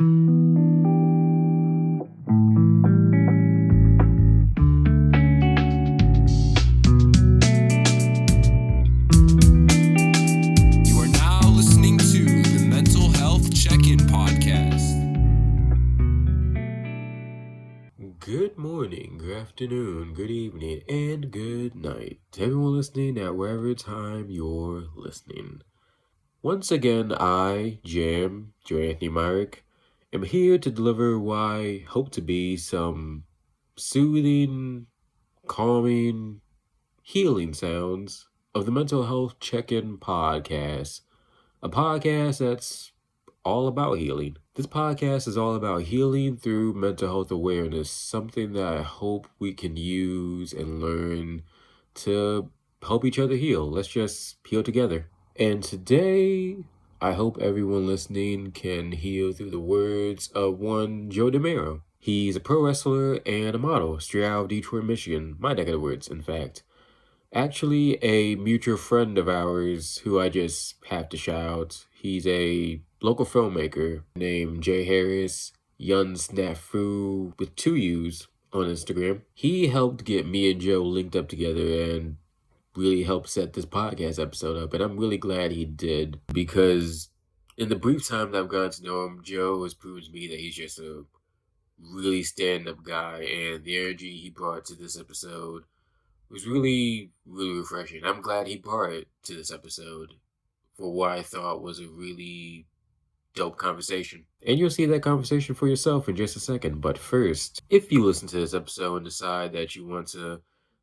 You are now listening to the Mental Health Check-In Podcast. Good morning, good afternoon, good evening, and good night to everyone listening at wherever time you're listening. Once again, I, Joe Anthony Myrick, am here to deliver what I hope to be some soothing, calming, healing sounds of the Mental Health Check-In Podcast, a podcast that's all about healing. This podcast is all about healing through mental health awareness, something that I hope we can use and learn to help each other heal. Let's just heal together. And today, I hope everyone listening can heal through the words of one Joe Demaro. He's a pro wrestler and a model, straight out of Detroit, Michigan. My neck of the woods, in fact. Actually, a mutual friend of ours who I just have to shout out. He's a local filmmaker named Jay Harris, Yun Snafu with 2 U's on Instagram. He helped get me and Joe linked up together and really helped set this podcast episode up. And I'm really glad he did, because in the brief time that I've gotten to know him, Joe has proven to me that he's just a really stand-up guy, and the energy he brought to this episode was really, really refreshing. I'm glad he brought it to this episode for what I thought was a really dope conversation. And you'll see that conversation for yourself in just a second. But first, if you listen to this episode and decide that you want to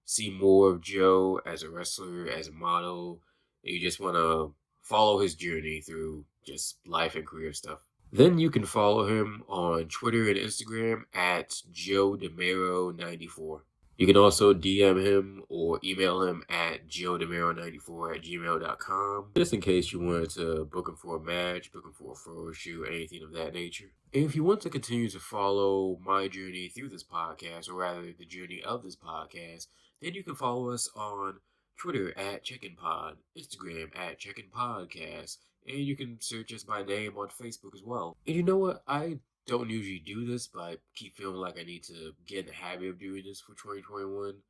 see more of Joe as a wrestler, as a model, and you just want to follow his journey through just life and career stuff, then you can follow him on Twitter and Instagram at JoeDemaro94. You can also DM him or email him at joedemaro94@gmail.com, just in case you wanted to book him for a match, book him for a photo shoot, anything of that nature. And if you want to continue to follow my journey through this podcast, or rather the journey of this podcast, then you can follow us on Twitter at CheckinPod, Instagram at CheckinPodcast, and you can search us by name on Facebook as well. And you know what? I don't usually do this, but I keep feeling like I need to get in the habit of doing this for 2021.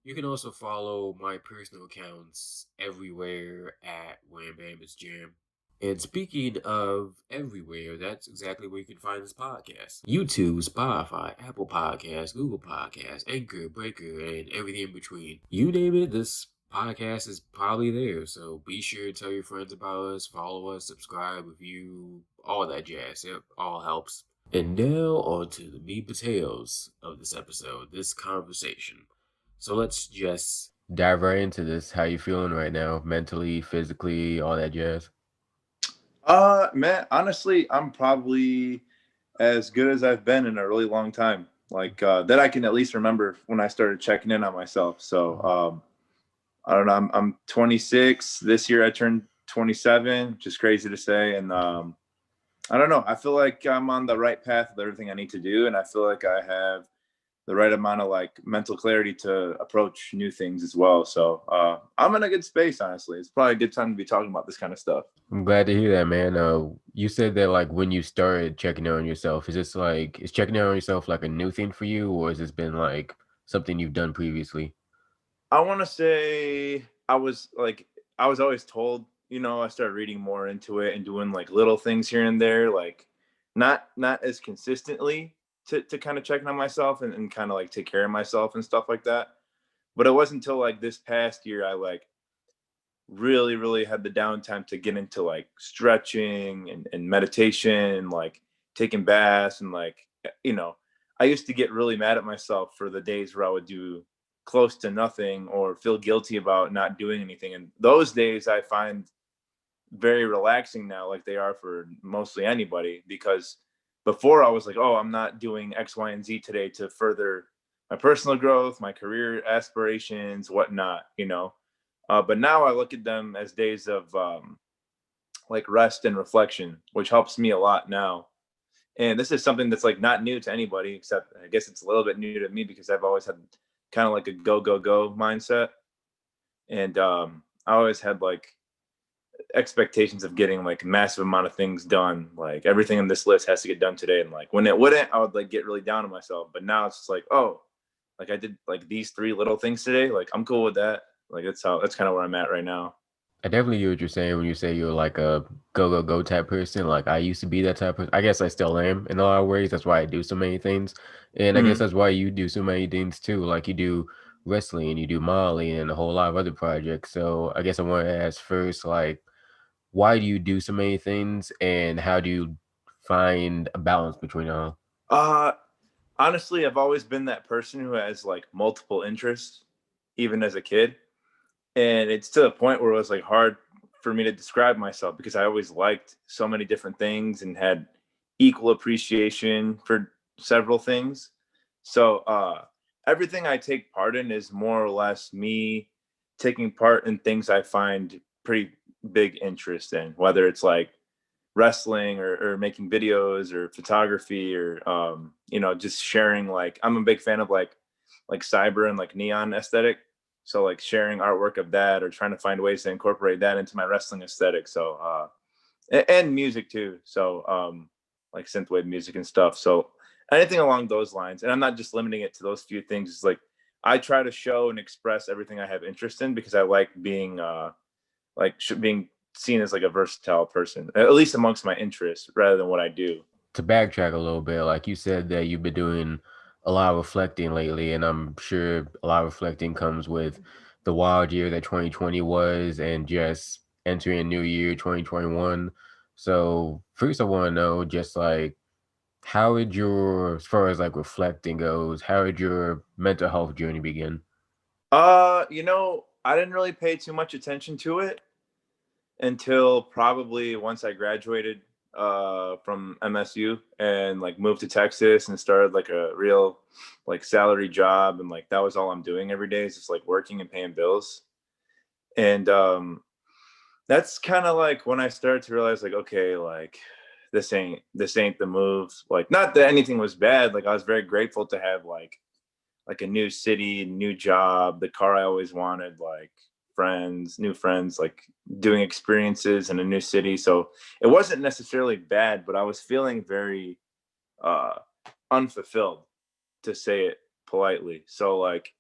You can also follow my personal accounts everywhere at Wham Bam It's Jam. And speaking of everywhere, that's exactly where you can find this podcast. YouTube, Spotify, Apple Podcasts, Google Podcasts, Anchor, Breaker, and everything in between. You name it, this podcast is probably there. So be sure to tell your friends about us, follow us, subscribe, review, all that jazz. It all helps. And now on to the meat and potatoes of this episode, this conversation. So let's just dive right into this. How you feeling right now? Mentally, physically, all that jazz? Man, honestly, I'm probably as good as I've been in a really long time. Like that I can at least remember when I started checking in on myself. So I don't know. I'm 26. This year I turned 27, which is crazy to say. And I don't know. I feel like I'm on the right path with everything I need to do. And I feel like I have the right amount of like mental clarity to approach new things as well. So I'm in a good space, honestly. It's probably a good time to be talking about this kind of stuff. I'm glad to hear that, man. You said that like when you started checking in on yourself, is checking in on yourself like a new thing for you, or has this been like something you've done previously? I want to say I was always told, I started reading more into it and doing like little things here and there, like not as consistently to kind of checking on myself and kind of like take care of myself and stuff like that. But it wasn't until like this past year I like really, really had the downtime to get into like stretching and meditation and like taking baths and like, I used to get really mad at myself for the days where I would do close to nothing or feel guilty about not doing anything. And those days I find very relaxing now, like they are for mostly anybody, because before I was like, oh, I'm not doing X, Y, and Z today to further my personal growth, my career aspirations, whatnot, but now I look at them as days of like rest and reflection, which helps me a lot now. And this is something that's like not new to anybody, except I guess it's a little bit new to me because I've always had kind of like a go, go, go mindset. And I always had like expectations of getting like a massive amount of things done. Like everything on this list has to get done today. And like when it wouldn't, I would like get really down on myself. But now it's just like, oh, like I did like these 3 little things today. Like I'm cool with that. Like that's kind of where I'm at right now. I definitely hear what you're saying when you say you're like a go go go type person. Like I used to be that type of person. I guess I still am in a lot of ways. That's why I do so many things, and I guess Mhm. that's why you do so many things too. Like you do wrestling, and you do modeling, and a whole lot of other projects. So I guess I want to ask first, like, why do you do so many things, and how do you find a balance between all? Uh, Honestly, I've always been that person who has like multiple interests, even as a kid. And it's to the point where it was like hard for me to describe myself because I always liked so many different things and had equal appreciation for several things. So everything I take part in is more or less me taking part in things I find pretty big interest in, whether it's like wrestling or making videos or photography or just sharing. Like I'm a big fan of like cyber and like neon aesthetic, so like sharing artwork of that or trying to find ways to incorporate that into my wrestling aesthetic. So and music too, so like synthwave music and stuff. So anything along those lines, and I'm not just limiting it to those few things. It's like I try to show and express everything I have interest in because I like being being seen as like a versatile person, at least amongst my interests, rather than what I do. To backtrack a little bit, like you said that you've been doing a lot of reflecting lately, and I'm sure a lot of reflecting comes with the wild year that 2020 was and just entering a new year, 2021. So first I want to know just like how did your, as far as like reflecting goes, how did your mental health journey begin? I didn't really pay too much attention to it until probably once I graduated from MSU and like moved to Texas and started like a real like salary job, and like that was all I'm doing every day is just like working and paying bills. And that's kind of like when I started to realize like, okay, like this ain't the move. Like not that anything was bad. Like I was very grateful to have like a new city, new job, the car I always wanted, like new friends, like doing experiences in a new city. So it wasn't necessarily bad, but I was feeling very uh unfulfilled, to say it politely. So like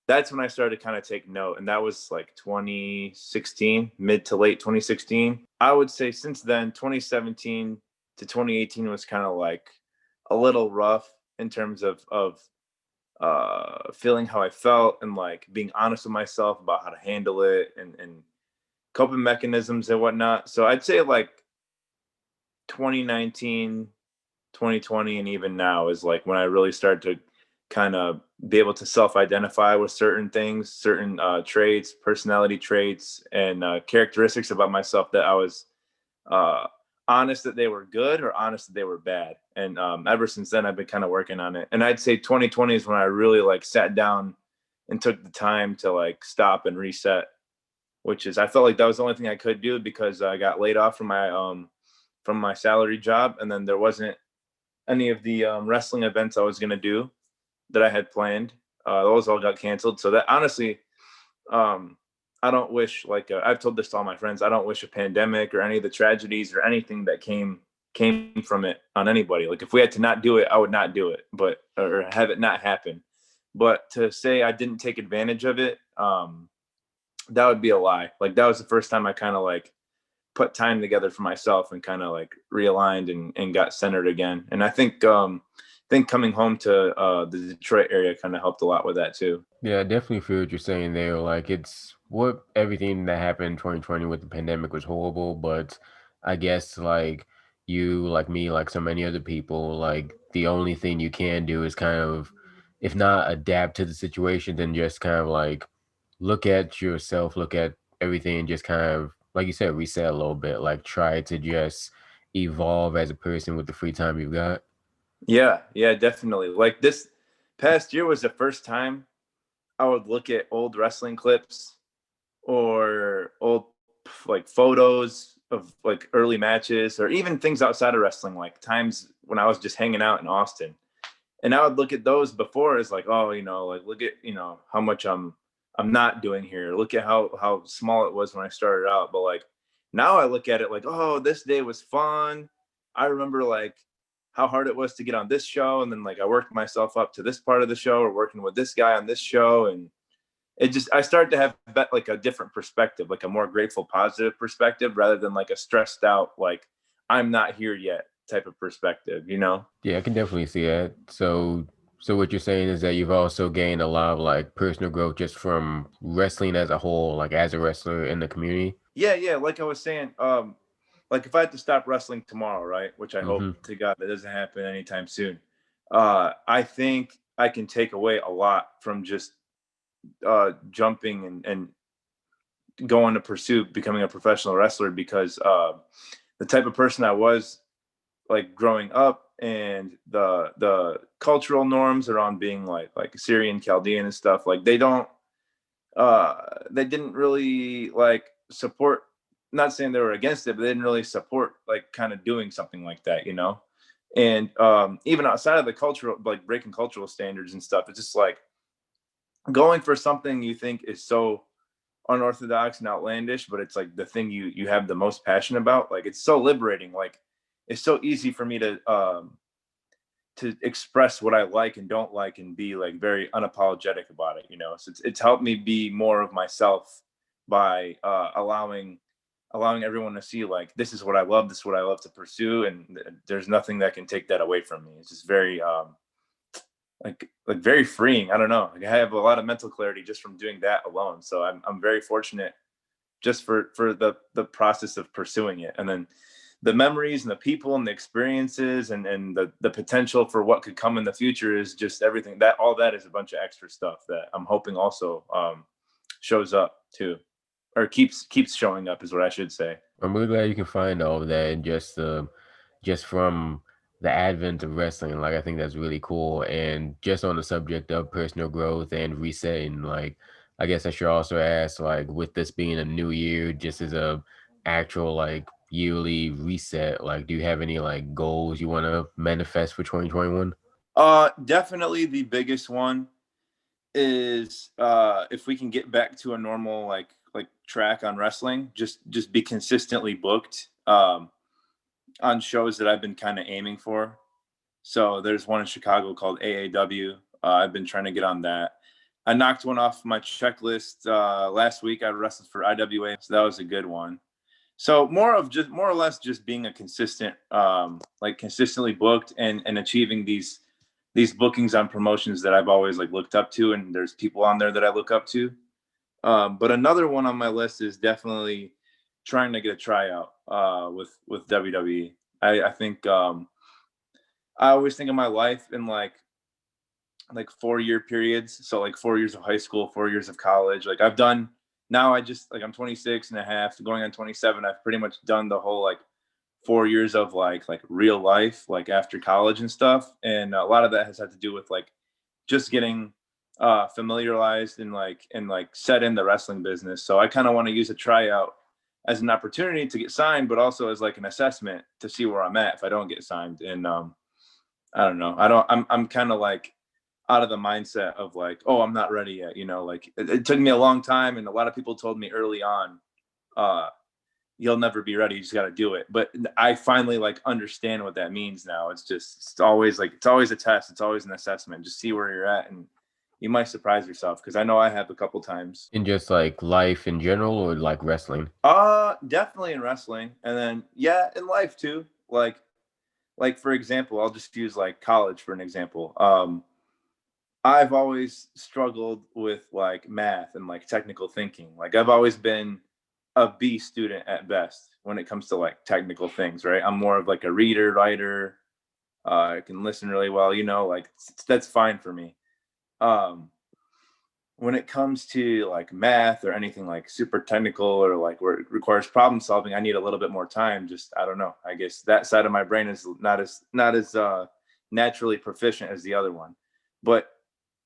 that's when I started to kind of take note. And that was like 2016, mid to late 2016. I would say since then, 2017 to 2018 was kind of like a little rough in terms of feeling how I felt and like being honest with myself about how to handle it and coping mechanisms and whatnot. So I'd say like 2019, 2020, and even now is like when I really started to kind of be able to self-identify with certain things, certain traits, personality traits, and characteristics about myself that I was uh, honest that they were good or honest that they were bad. And ever since then, I've been kind of working on it. And I'd say 2020 is when I really like sat down and took the time to like stop and reset, which is I felt like that was the only thing I could do because I got laid off from my salary job, and then there wasn't any of the wrestling events I was gonna do that I had planned. Those all got canceled. So that honestly, um, I don't wish like I've told this to all my friends. I don't wish a pandemic or any of the tragedies or anything that came from it on anybody. Like if we had to not do it, I would not do it, but or have it not happen. But to say I didn't take advantage of it, that would be a lie. Like that was the first time I kind of like put time together for myself and kind of like realigned and got centered again. And I think coming home to the Detroit area kind of helped a lot with that too. Yeah, I definitely feel what you're saying there. Like it's what everything that happened in 2020 with the pandemic was horrible, but I guess like you, like me, like so many other people, like the only thing you can do is kind of, if not adapt to the situation, then just kind of like look at yourself, look at everything, and just kind of, like you said, reset a little bit, like try to just evolve as a person with the free time you've got. Yeah, definitely. Like this past year was the first time I would look at old wrestling clips or old like photos of like early matches or even things outside of wrestling, like times when I was just hanging out in Austin. And I would look at those before as like, oh, like look at, how much I'm not doing here. Look at how small it was when I started out. But like Now I look at it like, oh, this day was fun. I remember like how hard it was to get on this show, and then like I worked myself up to this part of the show, or working with this guy on this show, and I started to have like a different perspective, like a more grateful, positive perspective, rather than like a stressed out, like I'm not here yet type of perspective, you know? Yeah, I can definitely see that. So what you're saying is that you've also gained a lot of like personal growth just from wrestling as a whole, like as a wrestler in the community. Yeah. Like I was saying, like if I had to stop wrestling tomorrow, right? Which I hope Mm-hmm. to God that doesn't happen anytime soon. I think I can take away a lot from just jumping and going to pursue becoming a professional wrestler, because the type of person I was like growing up, and the cultural norms around being like Assyrian, Chaldean and stuff, like they didn't really like support, not saying they were against it, but they didn't really support like kind of doing something like that, you know? And even outside of the cultural, like breaking cultural standards and stuff, it's just like going for something you think is so unorthodox and outlandish, but it's like the thing you have the most passion about. Like it's so liberating. Like it's so easy for me to express what I like and don't like, and be like very unapologetic about it, you know? So it's helped me be more of myself by allowing everyone to see like, this is what I love, this is what I love to pursue, and there's nothing that can take that away from me. It's just very like very freeing. I don't know. Like I have a lot of mental clarity just from doing that alone. So I'm very fortunate just for the process of pursuing it, and then the memories and the people and the experiences, and the potential for what could come in the future is just everything. That all that is a bunch of extra stuff that I'm hoping also shows up too, or keeps showing up is what I should say. I'm really glad you can find all of that just from the advent of wrestling. Like I think that's really cool. And just on the subject of personal growth and resetting, like I guess I should also ask, like with this being a new year, just as a actual like yearly reset, like do you have any like goals you want to manifest for 2021? Definitely the biggest one is if we can get back to a normal like track on wrestling, just be consistently booked on shows that I've been kind of aiming for. So there's one in Chicago called AAW. I've been trying to get on that. I knocked one off my checklist last week. I wrestled for IWA, so that was a good one. So more or less just being a consistent, like consistently booked, and achieving these bookings on promotions that I've always like looked up to, and there's people on there that I look up to. But another one on my list is definitely trying to get a tryout with WWE. I think I always think of my life in like 4-year periods. So like 4 years of high school, 4 years of college. Like I've done now, I just like I'm 26 and a half, going on 27. I've pretty much done the whole like 4 years of like real life, like after college and stuff. And a lot of that has had to do with like just getting familiarized and set in the wrestling business. So I kind of want to use a tryout as an opportunity to get signed, but also as like an assessment to see where I'm at if I don't get signed. And I don't know. I'm kind of like out of the mindset of like, oh, I'm not ready yet. You know, like it took me a long time. And a lot of people told me early on, uh, you'll never be ready. You just got to do it. But I finally like understand what that means now. It's always a test. It's always an assessment. Just see where you're at, and you might surprise yourself. Cause I know I have a couple times. In just like life in general or like wrestling? Definitely in wrestling. And then, yeah, in life too. Like for example, I'll just use like college for an example. I've always struggled with like math and like technical thinking. Like I've always been a B student at best when it comes to like technical things, right? I'm more of like a reader, writer. I can listen really well, you know, like that's fine for me. Um, when it comes to like math or anything like super technical or like where it requires problem solving, I need a little bit more time. Just I don't know. I guess that side of my brain is not as naturally proficient as the other one. But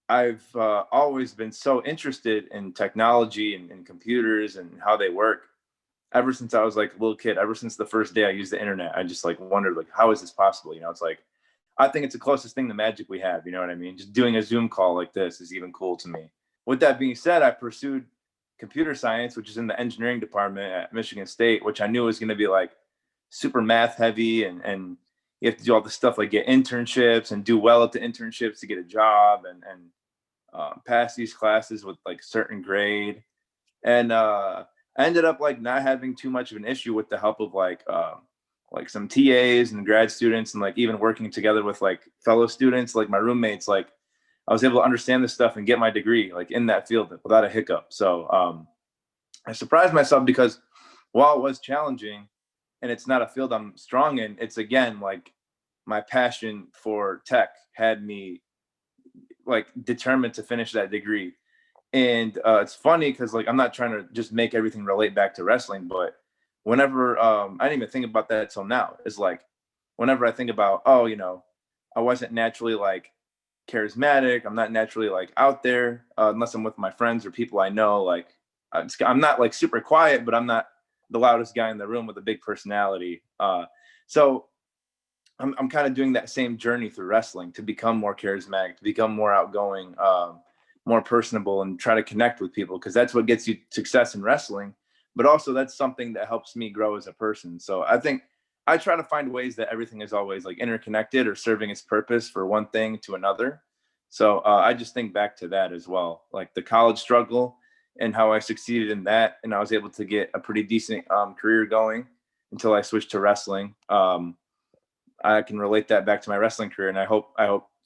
I've always been so interested in technology and computers and how they work. Ever since I was like a little kid, ever since the first day I used the internet, I just like wondered like, how is this possible? You know, it's like I think it's the closest thing to magic we have. You know what I mean? Just doing a Zoom call like this is even cool to me. With that being said, I pursued computer science, which is in the engineering department at Michigan State, which I knew was going to be like super math heavy, and you have to do all the stuff like get internships and do well at the internships to get a job, and pass these classes with like certain grade. And I ended up like not having too much of an issue with the help of like some TAs and grad students, and like even working together with like fellow students, like my roommates. Like I was able to understand this stuff and get my degree like in that field without a hiccup. So I surprised myself, because while it was challenging and it's not a field I'm strong in, it's again like my passion for tech had me like determined to finish that degree. And it's funny because like I'm not trying to just make everything relate back to wrestling, but whenever I didn't even think about that till now, is like whenever I think about, oh, I wasn't naturally like charismatic, I'm not naturally like out there unless I'm with my friends or people I know. Like I'm not like super quiet, but I'm not the loudest guy in the room with a big personality. So I'm kind of doing that same journey through wrestling to become more charismatic, to become more outgoing, more personable, and try to connect with people, because that's what gets you success in wrestling. But also that's something that helps me grow as a person. So I think I try to find ways that everything is always like interconnected or serving its purpose for one thing to another. So I just think back to that as well, like the college struggle and how I succeeded in that. And I was able to get a pretty decent career going until I switched to wrestling. I can relate that back to my wrestling career, and I hope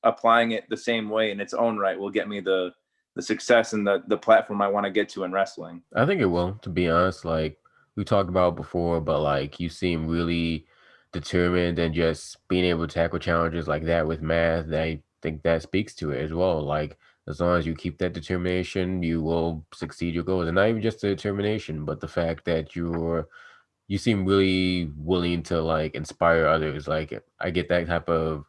applying it the same way in its own right will get me the success and the platform I want to get to in wrestling. I think it will, to be honest. Like we talked about before, but like you seem really determined and just being able to tackle challenges like that with math. I think that speaks to it as well. Like as long as you keep that determination, you will succeed your goals. And not even just the determination, but the fact that you seem really willing to like inspire others. Like I get the type of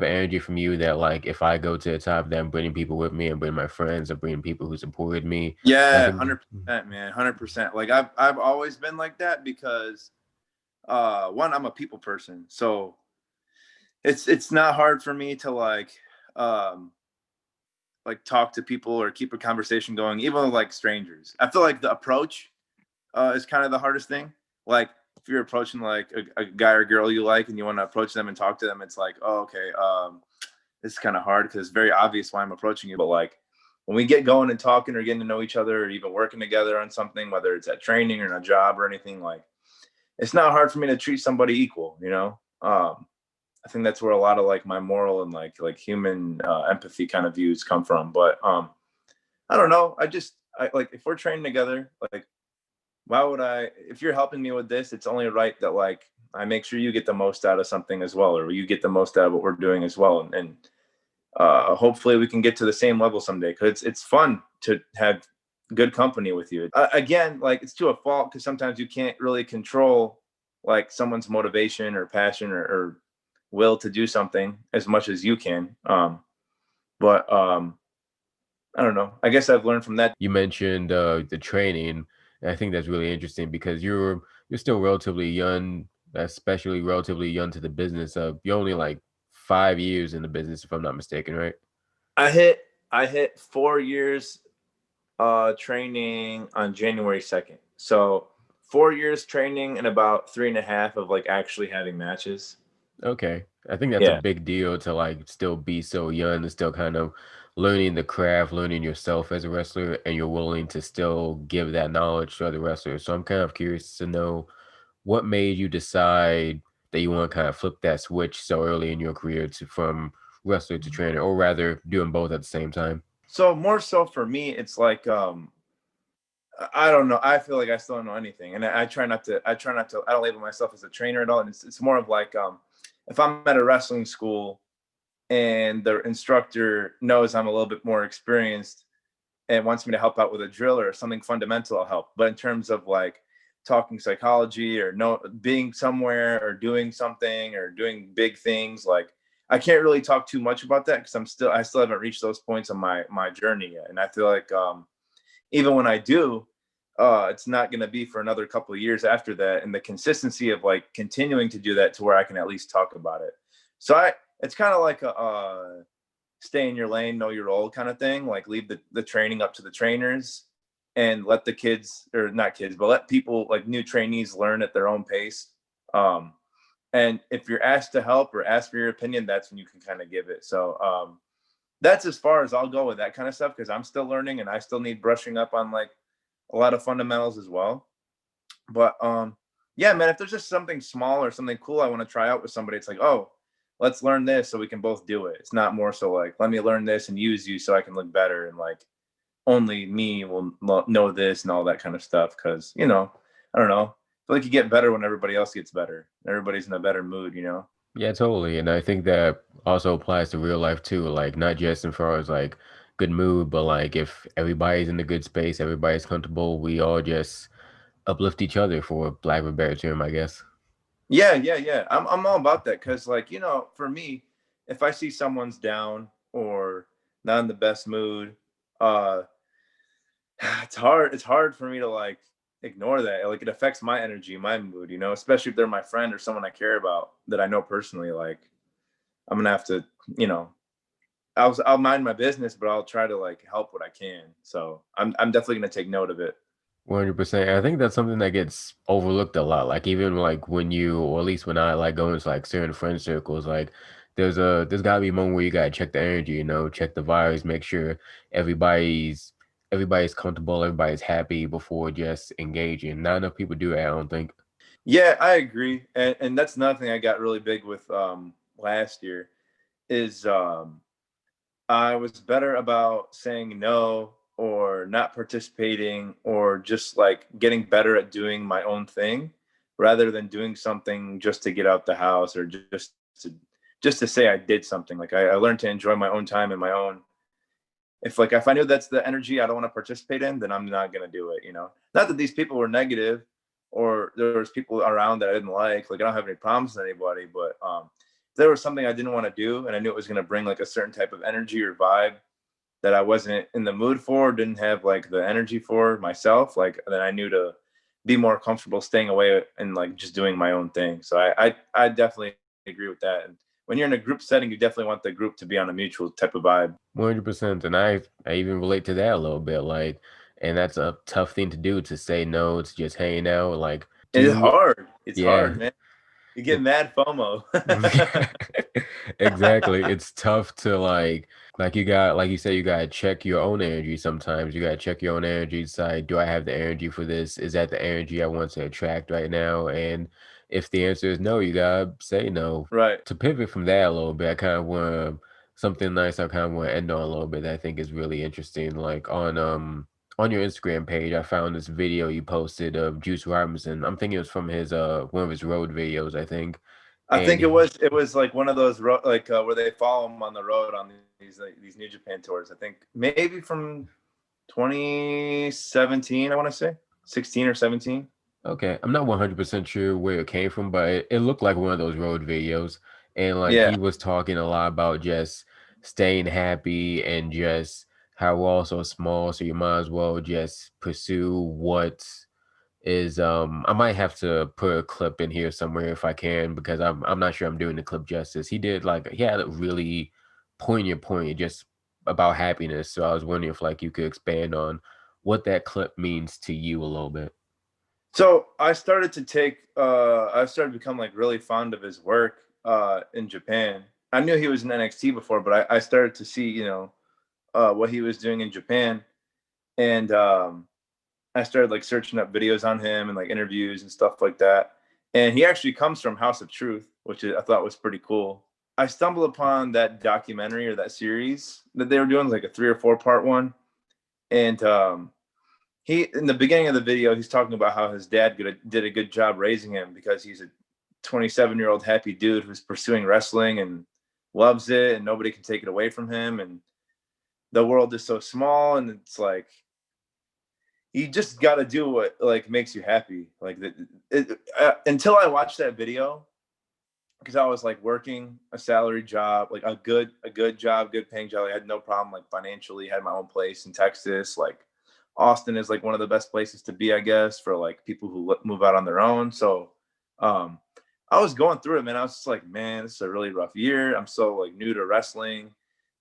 energy from you that like if I go to the top, then I'm bringing people with me and bringing my friends and bringing people who supported me. I Yeah, think 100%, man, 100%. Like I've always been like that, because one, I'm a people person, so it's not hard for me to um talk to people or keep a conversation going, even with like strangers. I feel like the approach is kind of the hardest thing. Like if you're approaching like a guy or girl you like and you want to approach them and talk to them, it's like, oh, okay, this is kind of hard because it's very obvious why I'm approaching you. But like when we get going and talking or getting to know each other or even working together on something, whether it's at training or in a job or anything, like it's not hard for me to treat somebody equal, I think that's where a lot of like my moral and like human empathy kind of views come from. But I don't know. I like if we're training together, like why would if you're helping me with this, it's only right that like I make sure you get the most out of something as well, or you get the most out of what we're doing as well. And hopefully we can get to the same level someday, because it's fun to have good company with you. Again, like it's to a fault, because sometimes you can't really control like someone's motivation or passion or will to do something as much as you can. But I don't know. I guess I've learned from that. you mentioned the training. And I think that's really interesting because you're still relatively young, especially relatively young to the business. You're only like 5 years in the business, if I'm not mistaken, right? I hit 4 years training on January 2nd. So 4 years training and about 3.5 of like actually having matches. Okay. I think that's a Yeah. big deal to like still be so young and still kind of learning the craft, learning yourself as a wrestler, and you're willing to still give that knowledge to other wrestlers. So I'm kind of curious to know what made you decide that you want to kind of flip that switch so early in your career to from wrestler to trainer, or rather doing both at the same time. So more so for me, it's like I don't know. I feel like I still don't know anything, and I try not to. I don't label myself as a trainer at all. And it's more of like if I'm at a wrestling school and the instructor knows I'm a little bit more experienced and wants me to help out with a drill or something fundamental, I'll help. But in terms of like talking psychology or being somewhere or doing something or doing big things, like I can't really talk too much about that because I still haven't reached those points on my journey yet. And I feel like even when I do, it's not going to be for another couple of years after that. And the consistency of like continuing to do that to where I can at least talk about it. So it's kind of like a stay in your lane, know your role kind of thing. Like leave the training up to the trainers. and let the kids, or not kids, but let people, like new trainees, learn at their own pace. Um, and if you're asked to help or ask for your opinion, that's when you can kind of give it. So that's as far as I'll go with that kind of stuff, because I'm still learning and I still need brushing up on like a lot of fundamentals as well. But yeah, man, if there's just something small or something cool I want to try out with somebody, it's like, oh, let's learn this so we can both do it. It's not more so like, let me learn this and use you so I can look better, and like only me will know this and all that kind of stuff. Because, you know, I don't know. I feel like you get better when everybody else gets better. Everybody's in a better mood, you know? Yeah, totally. And I think that also applies to real life too. Like not just as far as like good mood, but like if everybody's in a good space, everybody's comfortable, we all just uplift each other for lack of a better term, I guess. Yeah, yeah, yeah. I'm all about that, because, like, you know, for me, if I see someone's down or not in the best mood, uh, it's hard. It's hard for me to like ignore that. Like, it affects my energy, my mood, you know, especially if they're my friend or someone I care about that I know personally. Like, I'm gonna have to, you know, I'll mind my business, but I'll try to like help what I can. So I'm definitely gonna take note of it. 100%. I think that's something that gets overlooked a lot. Like even like when you, or at least when I like go into like certain friend circles, like there's gotta be a moment where you gotta check the energy, you know, check the vibes, make sure everybody's everybody's comfortable, everybody's happy before just engaging. Not enough people do that, I don't think. Yeah, I agree, and that's another thing I got really big with last year is I was better about saying no or not participating or just like getting better at doing my own thing rather than doing something just to get out the house or to just to say I did something. Like I learned to enjoy my own time and my own. If I knew that's the energy I don't want to participate in, then I'm not gonna do it. You know, not that these people were negative or there was people around that I didn't like. Like I don't have any problems with anybody, but if there was something I didn't want to do and I knew it was gonna bring like a certain type of energy or vibe that I wasn't in the mood for, didn't have like the energy for myself, like then I knew to be more comfortable staying away and like just doing my own thing. So I definitely agree with that. And when you're in a group setting, you definitely want the group to be on a mutual type of vibe. 100%. And I even relate to that a little bit. Like, and that's a tough thing to do to say no to just hanging out. Like, It's do hard. It's yeah. hard, man. You get mad FOMO. Exactly. It's tough to like you got like you said, you gotta check your own energy sometimes. You gotta check your own energy, decide, do I have the energy for this? Is that the energy I want to attract right now? And if the answer is no, you gotta say no. Right. To pivot from that a little bit, I kind of want something nice I kind of want to end on a little bit that I think is really interesting. Like on your Instagram page, I found this video you posted of Juice Robinson. I'm thinking it was from his one of his road videos, I think. I And think it was like one of those where they follow him on the road on these New Japan tours. I think maybe from 2017, I want to say 16 or 17. okay, I'm not 100% sure where it came from, but it looked like one of those road videos. And like Yeah. he was talking a lot about just staying happy and just how we're all so small, so you might as well just pursue what is I might have to put a clip in here somewhere if I can because I'm not sure I'm doing the clip justice. He did like he had a really poignant point just about happiness. So I was wondering if like you could expand on what that clip means to you a little bit. So I started to become like really fond of his work in Japan. I knew he was in NXT before, but I started to see, you know, what he was doing in Japan. And I started like searching up videos on him and like interviews and stuff like that. And he actually comes from House of Truth, which I thought was pretty cool. I stumbled upon that documentary or that series that they were doing, like a 3 or 4 part one. And he, in the beginning of the video, he's talking about how his dad did a good job raising him because he's a 27-year-old happy dude who's pursuing wrestling and loves it, and nobody can take it away from him. And the world is so small, and it's like you just got to do what like makes you happy. Like until I watched that video, because I was like working a salary job, like a good job, good paying job. I had no problem like financially. Had my own place in Texas. Like Austin is like one of the best places to be, I guess, for like people who move out on their own. So um, I was going through it, man. I was just like, man, this is a really rough year. I'm so like new to wrestling.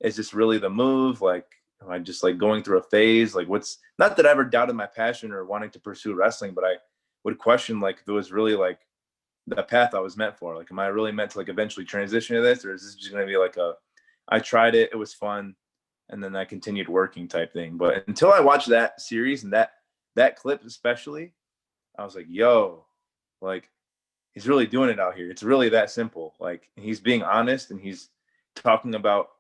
Is this really the move? Like, am I just like going through a phase? Like, what's not that I ever doubted my passion or wanting to pursue wrestling, but I would question like if it was really like the path I was meant for. Like, am I really meant to like eventually transition to this, or is this just going to be like I tried it, it was fun, and then I continued working type thing. But until I watched that series and that clip especially, I was like, yo, like he's really doing it out here. It's really that simple. Like he's being honest and he's talking about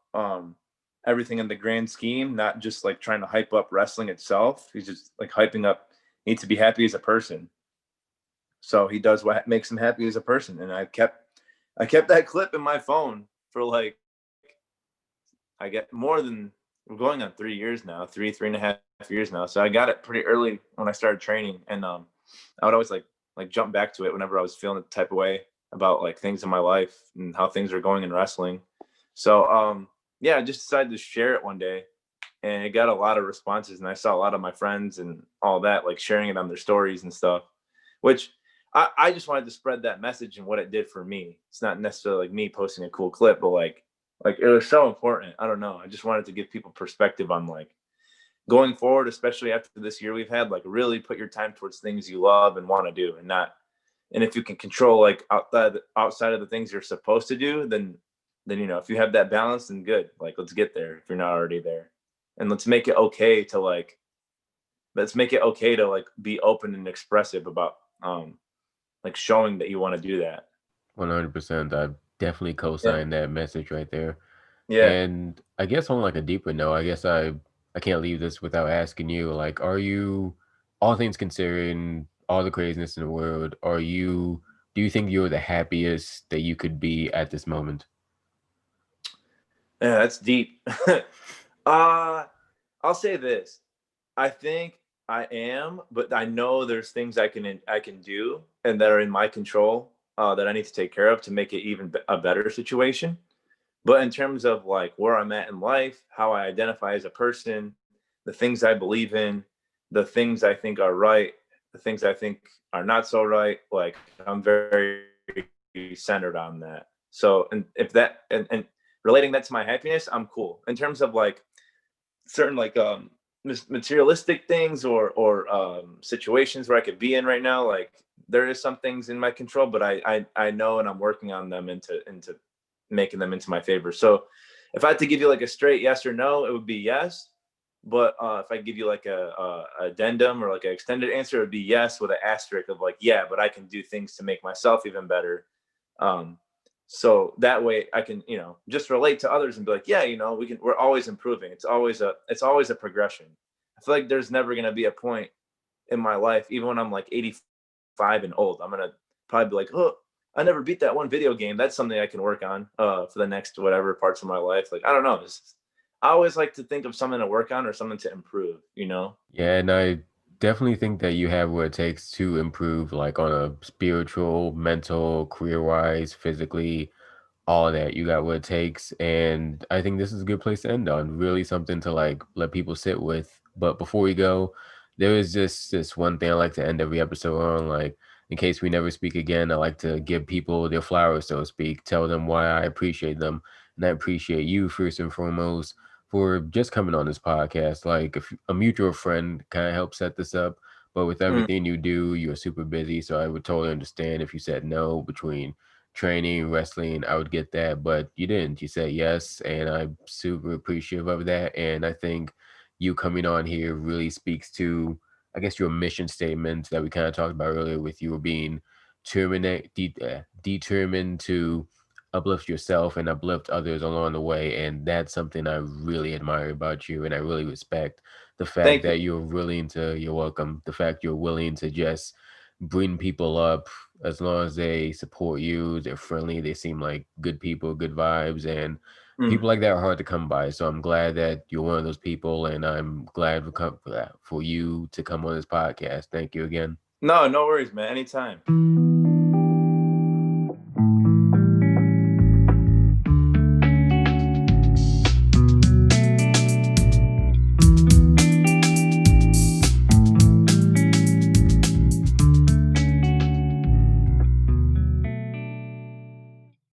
everything in the grand scheme, not just like trying to hype up wrestling itself. He's just like hyping up needs to be happy as a person. So he does what makes him happy as a person. And I kept that clip in my phone for like I get more than we're going on 3 years now, three and a half years now. So I got it pretty early when I started training, and I would always like jump back to it whenever I was feeling the type of way about like things in my life and how things are going in wrestling. So yeah, I just decided to share it one day, and it got a lot of responses, and I saw a lot of my friends and all that like sharing it on their stories and stuff, which I just wanted to spread that message and what it did for me. It's not necessarily like me posting a cool clip, but like it was so important. I don't know. I just wanted to give people perspective on like going forward, especially after this year we've had, like really put your time towards things you love and want to do, and if you can control like outside of the things you're supposed to do, then if you have that balance, then good. Like let's get there if you're not already there, and let's make it okay to like be open and expressive about like showing that you want to do that. 100%. I definitely Yeah. co-sign that message right there. Yeah. And I guess on like a deeper note, I guess I can't leave this without asking you, like, are you, all things considering, all the craziness in the world, do you think you're the happiest that you could be at this moment? Yeah, that's deep. I'll say this. I think I am, but I know there's things I can do and that are in my control that I need to take care of to make it even a better situation. But in terms of like where I'm at in life, how I identify as a person, the things I believe in, the things I think are right, the things I think are not so right, like I'm very centered on that. So, and if that and relating that to my happiness, I'm cool. In terms of like certain like materialistic things or situations where I could be in right now, like there is some things in my control, but I know, and I'm working on them into making them into my favor. So if I had to give you like a straight yes or no, it would be yes. But if I give you like a addendum or like an extended answer, it would be yes with an asterisk of like, yeah, but I can do things to make myself even better. Um, so that way I can, just relate to others and be like, yeah, we're always improving. It's always a progression. I feel like there's never going to be a point in my life, even when I'm like 85 and old, I'm going to probably be like, oh, I never beat that one video game. That's something I can work on for the next whatever parts of my life. Like, I don't know. I always like to think of something to work on or something to improve. Yeah, and I definitely think that you have what it takes to improve, like on a spiritual, mental, career-wise, physically, all of that. You got what it takes, and I think this is a good place to end on. Really something to like let people sit with. But before we go, there is just this one thing I like to end every episode on. Like, in case we never speak again, I like to give people their flowers, so to speak, tell them why I appreciate them. And I appreciate you first and foremost for just coming on this podcast. Like a mutual friend kind of helped set this up. But with Mm. everything you do, you're super busy. So I would totally understand if you said no between training, wrestling, I would get that, but you didn't. You said yes, and I'm super appreciative of that. And I think you coming on here really speaks to, I guess, your mission statement that we kind of talked about earlier with you being determined to uplift yourself and uplift others along the way. And that's something I really admire about you, and I really respect the fact Thank you. that you're welcome, the fact you're willing to just bring people up as long as they support you, they're friendly, they seem like good people, good vibes, and Mm. people like that are hard to come by. So I'm glad that you're one of those people, and I'm glad for you to come on this podcast. Thank you again. No worries, man. Anytime.